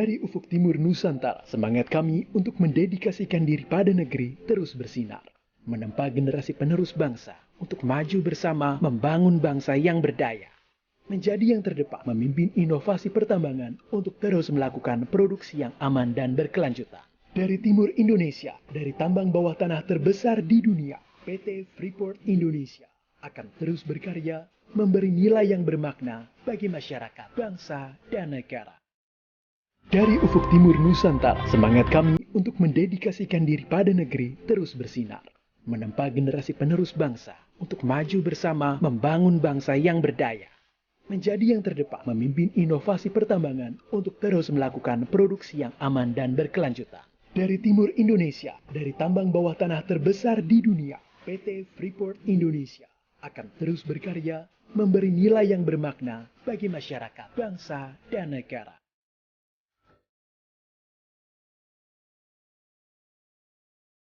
Dari ufuk timur Nusantara, semangat kami untuk mendedikasikan diri pada negeri terus bersinar. Menempa generasi penerus bangsa untuk maju bersama membangun bangsa yang berdaya. Menjadi yang terdepan, memimpin inovasi pertambangan untuk terus melakukan produksi yang aman dan berkelanjutan. Dari timur Indonesia, dari tambang bawah tanah terbesar di dunia, PT Freeport Indonesia akan terus berkarya, memberi nilai yang bermakna bagi masyarakat, bangsa, dan negara. Dari ufuk timur Nusantara, semangat kami untuk mendedikasikan diri pada negeri terus bersinar. Menempa generasi penerus bangsa untuk maju bersama membangun bangsa yang berdaya. Menjadi yang terdepan, memimpin inovasi pertambangan untuk terus melakukan produksi yang aman dan berkelanjutan. Dari timur Indonesia, dari tambang bawah tanah terbesar di dunia, PT Freeport Indonesia akan terus berkarya, memberi nilai yang bermakna bagi masyarakat, bangsa, dan negara.